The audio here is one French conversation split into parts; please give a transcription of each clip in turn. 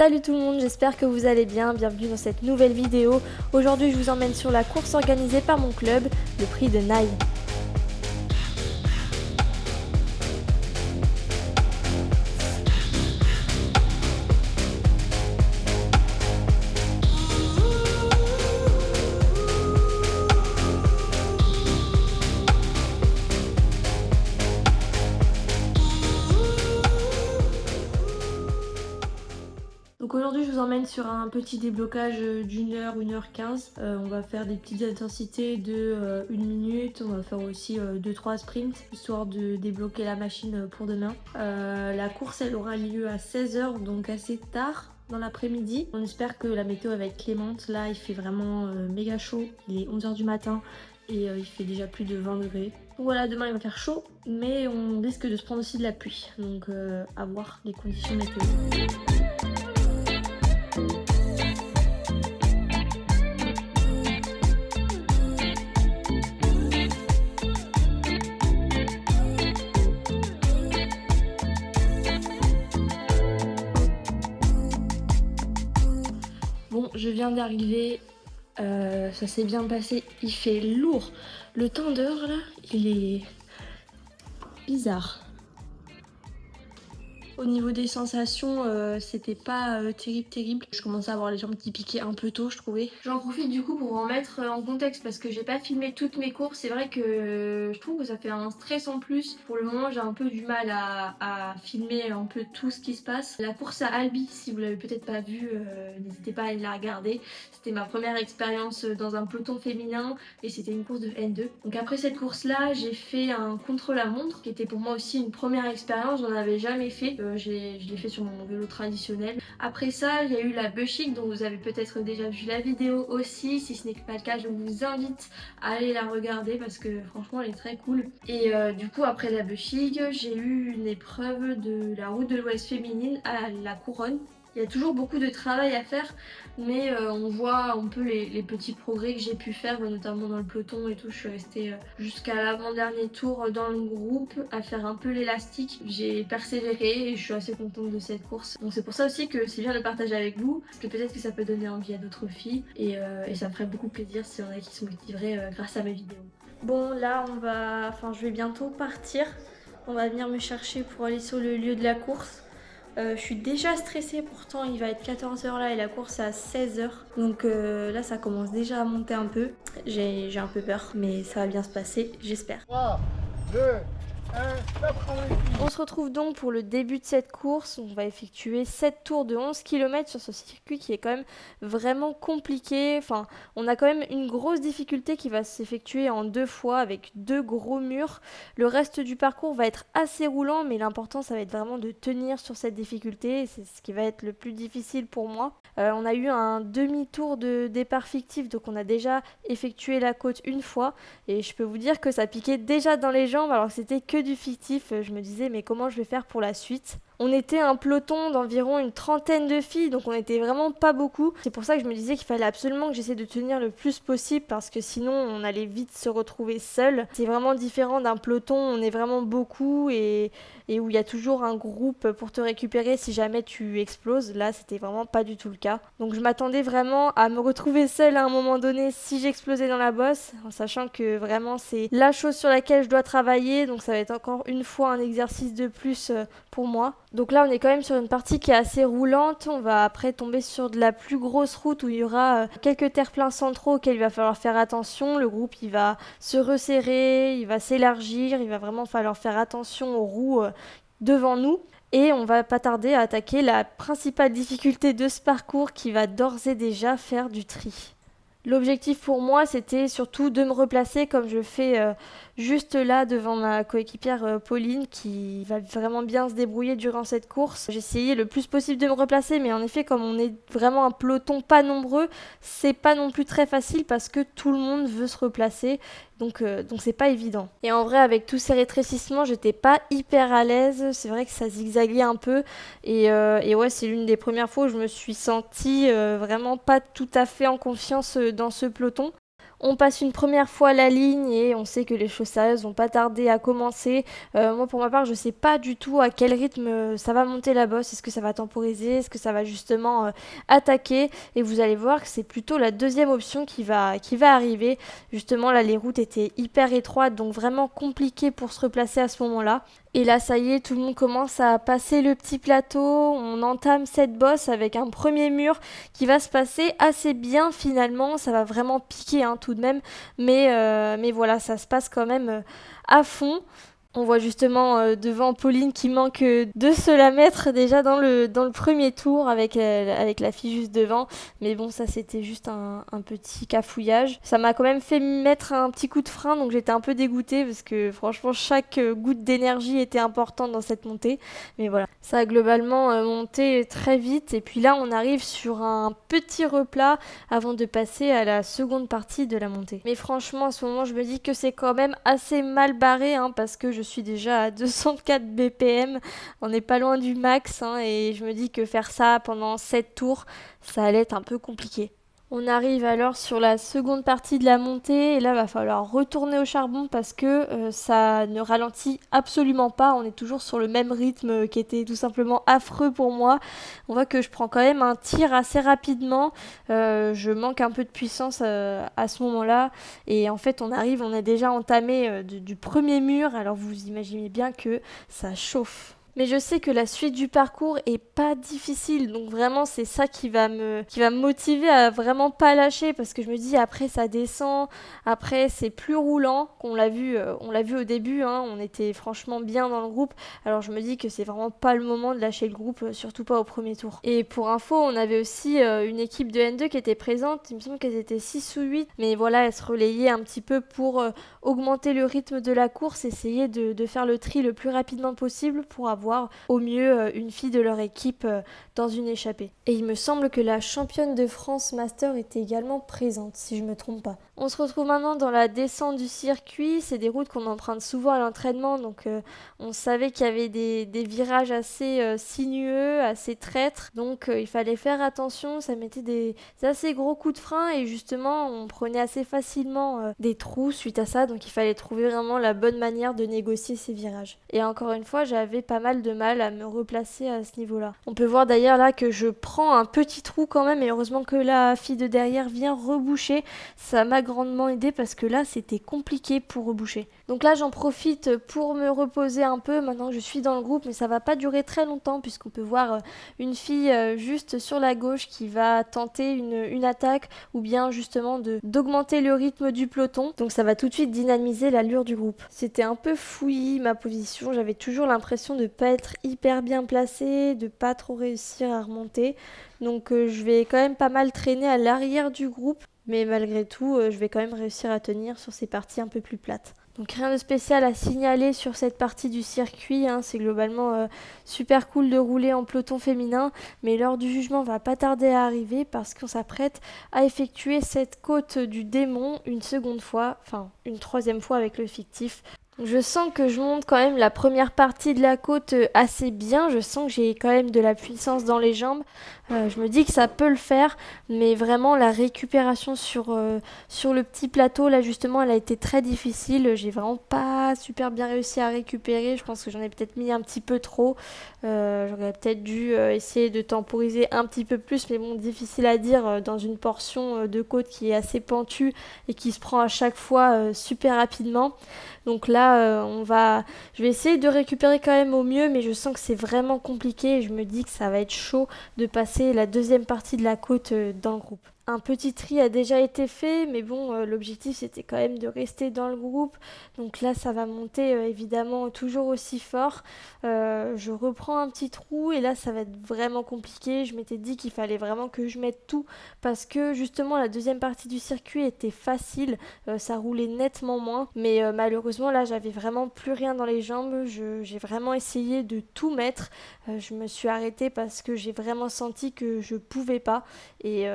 Salut tout le monde, j'espère que vous allez bien, bienvenue dans cette nouvelle vidéo. Aujourd'hui je vous emmène sur la course organisée par mon club, le prix de Naï. Donc aujourd'hui je vous emmène sur un petit déblocage d'une heure, 1h15. On va faire des petites intensités de 1 minute. On va faire aussi 2-3 sprints histoire de débloquer la machine pour demain. La course elle aura lieu à 16h, donc assez tard dans l'après-midi. On espère que la météo va être clémente. Là il fait vraiment méga chaud. Il est 11h du matin et il fait déjà plus de 20 degrés. Donc voilà, demain il va faire chaud, mais on risque de se prendre aussi de la pluie. Donc à voir les conditions météo. Bon, je viens d'arriver, ça s'est bien passé, il fait lourd. Le temps d'heure là, il est bizarre. Au niveau des sensations, c'était pas terrible. Je commençais à avoir les jambes qui piquaient un peu tôt, je trouvais. J'en profite du coup pour en mettre en contexte parce que j'ai pas filmé toutes mes courses. C'est vrai que je trouve que ça fait un stress en plus. Pour le moment, j'ai un peu du mal à filmer un peu tout ce qui se passe. La course à Albi, si vous l'avez peut-être pas vue, n'hésitez pas à aller la regarder. C'était ma première expérience dans un peloton féminin et c'était une course de N2. Donc après cette course-là, j'ai fait un contre-la-montre qui était pour moi aussi une première expérience. J'en avais jamais fait. Je l'ai fait sur mon vélo traditionnel. Après ça, il y a eu la Bushik dont vous avez peut-être déjà vu la vidéo aussi. Si ce n'est pas le cas, je vous invite à aller la regarder parce que franchement elle est très cool. Et du coup après la Bushik, j'ai eu une épreuve de la route de l'Ouest féminine à la Couronne. Il y a toujours beaucoup de travail à faire, mais on voit un peu les petits progrès que j'ai pu faire, notamment dans le peloton et tout. Je suis restée jusqu'à l'avant-dernier tour dans le groupe à faire un peu l'élastique. J'ai persévéré et je suis assez contente de cette course. Donc c'est pour ça aussi que c'est bien de le partager avec vous, parce que peut-être que ça peut donner envie à d'autres filles et ça me ferait beaucoup plaisir s'il y en a qui se motiveraient grâce à mes vidéos. Bon là je vais bientôt partir. On va venir me chercher pour aller sur le lieu de la course. Je suis déjà stressée, pourtant il va être 14h là et la course est à 16h. Donc là ça commence déjà à monter un peu. J'ai un peu peur, mais ça va bien se passer, j'espère. 3, 2, 1, on se retrouve donc pour le début de cette course. On va effectuer 7 tours de 11 km sur ce circuit qui est quand même vraiment compliqué. Enfin, on a quand même une grosse difficulté qui va s'effectuer en 2 fois avec 2 gros murs. Le reste du parcours va être assez roulant, mais l'important ça va être vraiment de tenir sur cette difficulté. C'est ce qui va être le plus difficile pour moi. On a eu un demi-tour de départ fictif, donc on a déjà effectué la côte une fois. Et je peux vous dire que ça piquait déjà dans les jambes alors que c'était que du fictif. Je me disais mais comment je vais faire pour la suite ? On était un peloton d'environ une trentaine de filles, donc on était vraiment pas beaucoup. C'est pour ça que je me disais qu'il fallait absolument que j'essaie de tenir le plus possible parce que sinon on allait vite se retrouver seul. C'est vraiment différent d'un peloton, on est vraiment beaucoup et où il y a toujours un groupe pour te récupérer si jamais tu exploses. Là, c'était vraiment pas du tout le cas. Donc je m'attendais vraiment à me retrouver seule à un moment donné si j'explosais dans la bosse, en sachant que vraiment c'est la chose sur laquelle je dois travailler. Donc ça va être encore une fois un exercice de plus pour moi. Donc là, on est quand même sur une partie qui est assez roulante. On va après tomber sur de la plus grosse route où il y aura quelques terre-pleins centraux auxquels il va falloir faire attention. Le groupe, il va se resserrer, il va s'élargir, il va vraiment falloir faire attention aux roues devant nous. Et on va pas tarder à attaquer la principale difficulté de ce parcours qui va d'ores et déjà faire du tri. L'objectif pour moi, c'était surtout de me replacer comme je fais juste là devant ma coéquipière Pauline qui va vraiment bien se débrouiller durant cette course. J'ai essayé le plus possible de me replacer, mais en effet, comme on est vraiment un peloton pas nombreux, c'est pas non plus très facile parce que tout le monde veut se replacer. Donc c'est pas évident. Et en vrai, avec tous ces rétrécissements, j'étais pas hyper à l'aise. C'est vrai que ça zigzaguait un peu. Et ouais, c'est l'une des premières fois où je me suis sentie vraiment pas tout à fait en confiance dans ce peloton. On passe une première fois la ligne et on sait que les choses sérieuses vont pas tarder à commencer. Moi, pour ma part, je sais pas du tout à quel rythme ça va monter la bosse. Est-ce que ça va temporiser? Est-ce que ça va justement attaquer? Et vous allez voir que c'est plutôt la deuxième option qui va arriver. Justement, là, les routes étaient hyper étroites, donc vraiment compliqué pour se replacer à ce moment-là. Et là, ça y est, tout le monde commence à passer le petit plateau. On entame cette bosse avec un premier mur qui va se passer assez bien finalement. Ça va vraiment piquer hein, tout de même. Mais voilà, ça se passe quand même à fond. On voit justement devant Pauline qui manque de se la mettre déjà dans le premier tour avec la fille juste devant. Mais bon, ça c'était juste un petit cafouillage. Ça m'a quand même fait mettre un petit coup de frein, donc j'étais un peu dégoûtée parce que franchement chaque goutte d'énergie était importante dans cette montée. Mais voilà, ça a globalement monté très vite. Et puis là, on arrive sur un petit replat avant de passer à la seconde partie de la montée. Mais franchement, à ce moment, je me dis que c'est quand même assez mal barré hein, parce que je suis déjà à 204 BPM. On n'est pas loin du max hein, et je me dis que faire ça pendant 7 tours, ça allait être un peu compliqué. On arrive alors sur la seconde partie de la montée et là va falloir retourner au charbon parce que ça ne ralentit absolument pas. On est toujours sur le même rythme qui était tout simplement affreux pour moi. On voit que je prends quand même un tir assez rapidement. Je manque un peu de puissance à ce moment-là et en fait on a déjà entamé du premier mur. Alors vous imaginez bien que ça chauffe. Mais je sais que la suite du parcours est pas difficile, donc vraiment c'est ça qui va me motiver à vraiment pas lâcher parce que je me dis après ça descend, après c'est plus roulant, on l'a vu au début, hein, on était franchement bien dans le groupe, alors je me dis que c'est vraiment pas le moment de lâcher le groupe, surtout pas au premier tour. Et pour info, on avait aussi une équipe de N2 qui était présente, il me semble qu'elles étaient 6 ou 8, mais voilà, elles se relayaient un petit peu pour augmenter le rythme de la course, essayer de faire le tri le plus rapidement possible pour avoir au mieux une fille de leur équipe dans une échappée. Et il me semble que la championne de France Master était également présente, si je me trompe pas. On se retrouve maintenant dans la descente du circuit, c'est des routes qu'on emprunte souvent à l'entraînement, donc on savait qu'il y avait des virages assez sinueux, assez traîtres, donc il fallait faire attention, ça mettait des assez gros coups de frein et justement on prenait assez facilement des trous suite à ça, donc il fallait trouver vraiment la bonne manière de négocier ces virages. Et encore une fois, j'avais pas mal de mal à me replacer à ce niveau-là. On peut voir d'ailleurs là que je prends un petit trou quand même et heureusement que la fille de derrière vient reboucher. Ça m'a grandement aidé parce que là c'était compliqué pour reboucher. Donc là j'en profite pour me reposer un peu maintenant que je suis dans le groupe mais ça va pas durer très longtemps puisqu'on peut voir une fille juste sur la gauche qui va tenter une attaque ou bien justement d'augmenter le rythme du peloton. Donc ça va tout de suite dynamiser l'allure du groupe. C'était un peu fouillis ma position, j'avais toujours l'impression de pas être hyper bien placée, de pas trop réussir à remonter. Donc je vais quand même pas mal traîner à l'arrière du groupe, mais malgré tout, je vais quand même réussir à tenir sur ces parties un peu plus plates. Donc rien de spécial à signaler sur cette partie du circuit, hein. C'est globalement super cool de rouler en peloton féminin, mais l'heure du jugement va pas tarder à arriver parce qu'on s'apprête à effectuer cette côte du démon une seconde fois, enfin une troisième fois avec le fictif. Je sens que je monte quand même la première partie de la côte assez bien, je sens que j'ai quand même de la puissance dans les jambes, je me dis que ça peut le faire, mais vraiment la récupération sur le petit plateau, là justement, elle a été très difficile, j'ai vraiment pas super bien réussi à récupérer, je pense que j'en ai peut-être mis un petit peu trop, j'aurais peut-être dû essayer de temporiser un petit peu plus, mais bon, difficile à dire dans une portion de côte qui est assez pentue et qui se prend à chaque fois super rapidement. Donc là, je vais essayer de récupérer quand même au mieux, mais je sens que c'est vraiment compliqué et je me dis que ça va être chaud de passer la deuxième partie de la côte dans le groupe. Un petit tri a déjà été fait, mais bon, l'objectif c'était quand même de rester dans le groupe. Donc là, ça va monter évidemment toujours aussi fort. Je reprends un petit trou et là, ça va être vraiment compliqué. Je m'étais dit qu'il fallait vraiment que je mette tout parce que justement, la deuxième partie du circuit était facile. Ça roulait nettement moins. Mais malheureusement, là, j'avais vraiment plus rien dans les jambes. J'ai vraiment essayé de tout mettre. Je me suis arrêtée parce que j'ai vraiment senti que je pouvais pas. Et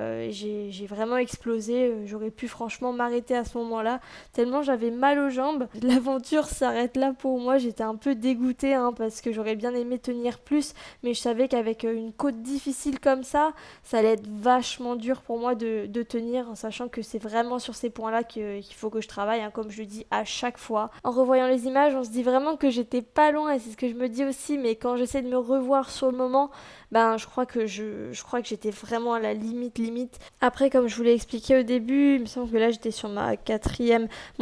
j'ai vraiment explosé. J'aurais pu franchement m'arrêter à ce moment-là, tellement j'avais mal aux jambes. L'aventure s'arrête là pour moi. J'étais un peu dégoûtée hein, parce que j'aurais bien aimé tenir plus, mais je savais qu'avec une côte difficile comme ça allait être vachement dur pour moi de tenir, en sachant que c'est vraiment sur ces points-là qu'il faut que je travaille, hein, comme je le dis à chaque fois. En revoyant les images, on se dit vraiment que j'étais pas loin, et c'est ce que je me dis aussi, mais quand j'essaie de me revoir sur le moment, ben je crois que j'étais vraiment à la limite. Après, comme je vous l'ai expliqué au début, il me semble que là j'étais sur mon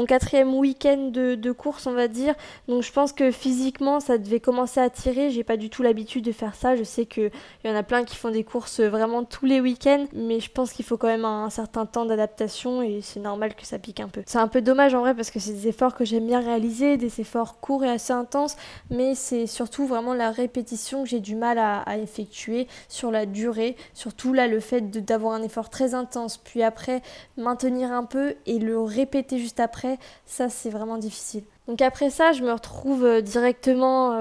quatrième week-end de course, on va dire. Donc je pense que physiquement ça devait commencer à tirer. J'ai pas du tout l'habitude de faire ça. Je sais qu'il y en a plein qui font des courses vraiment tous les week-ends, mais je pense qu'il faut quand même un certain temps d'adaptation et c'est normal que ça pique un peu. C'est un peu dommage en vrai parce que c'est des efforts que j'aime bien réaliser, des efforts courts et assez intenses, mais c'est surtout vraiment la répétition que j'ai du mal à effectuer sur la durée, surtout là le fait d'avoir un effort très intense, puis après maintenir un peu et le répéter juste après, ça c'est vraiment difficile. Donc après ça, je me retrouve directement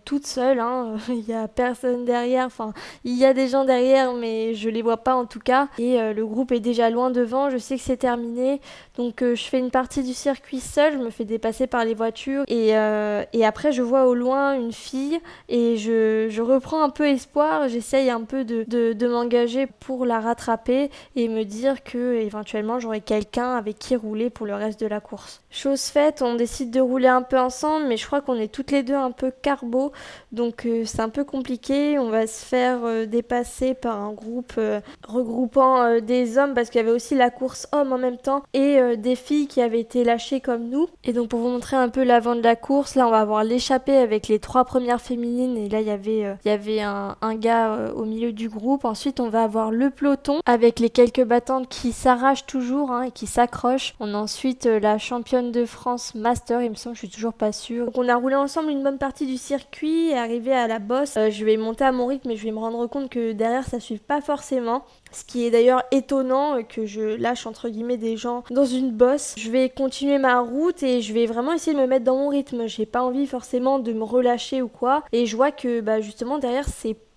toute seule, hein. Il n'y a personne derrière, enfin il y a des gens derrière mais je les vois pas en tout cas. Et le groupe est déjà loin devant, je sais que c'est terminé. Donc je fais une partie du circuit seule, je me fais dépasser par les voitures. Et après je vois au loin une fille et je reprends un peu espoir, j'essaye un peu de m'engager pour la rattraper et me dire que éventuellement j'aurai quelqu'un avec qui rouler pour le reste de la course. Chose faite, on décide de rouler un peu ensemble, mais je crois qu'on est toutes les deux un peu carbo, donc c'est un peu compliqué. On va se faire dépasser par un groupe regroupant des hommes, parce qu'il y avait aussi la course homme en même temps, et des filles qui avaient été lâchées comme nous. Et donc pour vous montrer un peu l'avant de la course, là on va avoir l'échappée avec les 3 premières féminines, et là il y avait un gars au milieu du groupe. Ensuite on va avoir le peloton, avec les quelques battantes qui s'arrachent toujours hein, et qui s'accrochent. On a ensuite la championne de France Master, il me semble, je suis toujours pas sûre. Donc on a roulé ensemble une bonne partie du circuit et arrivé à la bosse, je vais monter à mon rythme et je vais me rendre compte que derrière ça suit pas forcément. Ce qui est d'ailleurs étonnant que je lâche entre guillemets des gens dans une bosse. Je vais continuer ma route et je vais vraiment essayer de me mettre dans mon rythme. J'ai pas envie forcément de me relâcher ou quoi. Et je vois que justement derrière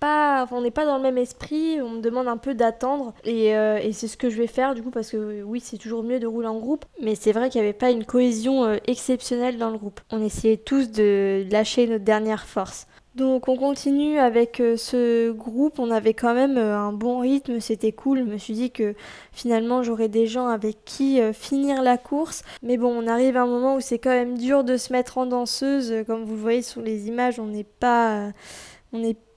on n'est pas dans le même esprit, on me demande un peu d'attendre et c'est ce que je vais faire du coup parce que oui c'est toujours mieux de rouler en groupe, mais c'est vrai qu'il n'y avait pas une cohésion exceptionnelle dans le groupe. On essayait tous de lâcher notre dernière force. Donc on continue avec ce groupe, on avait quand même un bon rythme, c'était cool, je me suis dit que finalement j'aurais des gens avec qui finir la course, mais bon on arrive à un moment où c'est quand même dur de se mettre en danseuse, comme vous le voyez sur les images, on n'est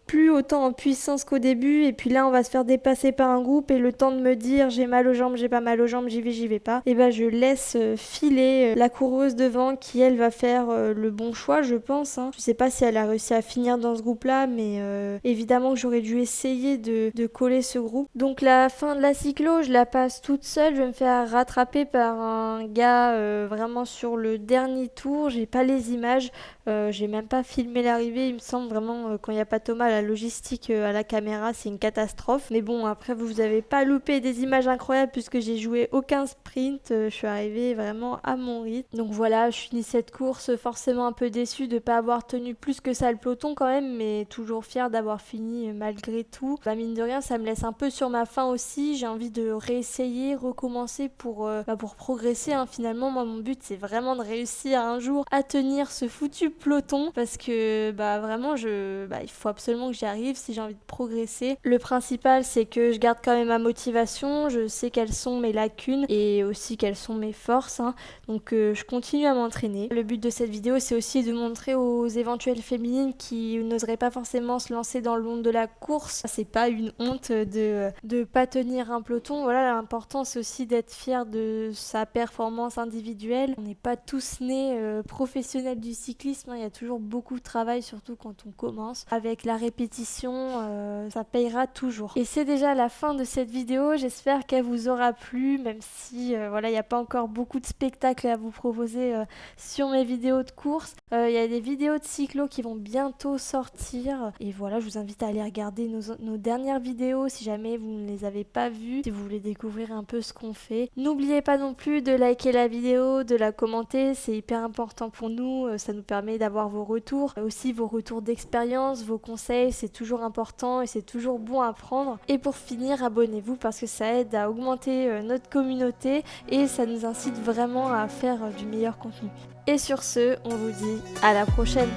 plus autant en puissance qu'au début, et puis là on va se faire dépasser par un groupe et le temps de me dire j'ai mal aux jambes, j'ai pas mal aux jambes, j'y vais pas, et je laisse filer la coureuse devant qui elle va faire le bon choix je pense hein. Je sais pas si elle a réussi à finir dans ce groupe là, mais évidemment que j'aurais dû essayer de coller ce groupe. Donc la fin de la cyclo je la passe toute seule, je vais me faire rattraper par un gars vraiment sur le dernier tour, j'ai pas les images. J'ai même pas filmé l'arrivée, il me semble vraiment quand il n'y a pas Thomas, la logistique à la caméra c'est une catastrophe. Mais bon après vous avez pas loupé des images incroyables puisque j'ai joué aucun sprint, je suis arrivée vraiment à mon rythme. Donc voilà, je finis cette course forcément un peu déçue de pas avoir tenu plus que ça le peloton quand même, mais toujours fière d'avoir fini malgré tout. Mine de rien ça me laisse un peu sur ma faim aussi, j'ai envie de réessayer, recommencer pour progresser hein. Finalement moi mon but c'est vraiment de réussir un jour à tenir ce foutu peloton parce que vraiment il faut absolument que j'y arrive si j'ai envie de progresser. Le principal c'est que je garde quand même ma motivation, je sais quelles sont mes lacunes et aussi quelles sont mes forces hein. Donc je continue à m'entraîner. Le but de cette vidéo c'est aussi de montrer aux éventuelles féminines qui n'oseraient pas forcément se lancer dans le monde de la course, c'est pas une honte de pas tenir un peloton. Voilà, l'important c'est aussi d'être fier de sa performance individuelle. On n'est pas tous nés professionnels du cyclisme, il y a toujours beaucoup de travail, surtout quand on commence. Avec la répétition, ça payera toujours. Et c'est déjà la fin de cette vidéo, j'espère qu'elle vous aura plu, même si il n'y a pas encore beaucoup de spectacles à vous proposer sur mes vidéos de course. Il y a des vidéos de cyclo qui vont bientôt sortir. Et voilà, je vous invite à aller regarder nos dernières vidéos si jamais vous ne les avez pas vues, si vous voulez découvrir un peu ce qu'on fait. N'oubliez pas non plus de liker la vidéo, de la commenter, c'est hyper important pour nous, ça nous permet permet d'avoir vos retours, aussi vos retours d'expérience, vos conseils, c'est toujours important et c'est toujours bon à prendre. Et pour finir, abonnez-vous parce que ça aide à augmenter notre communauté et ça nous incite vraiment à faire du meilleur contenu. Et sur ce, on vous dit à la prochaine.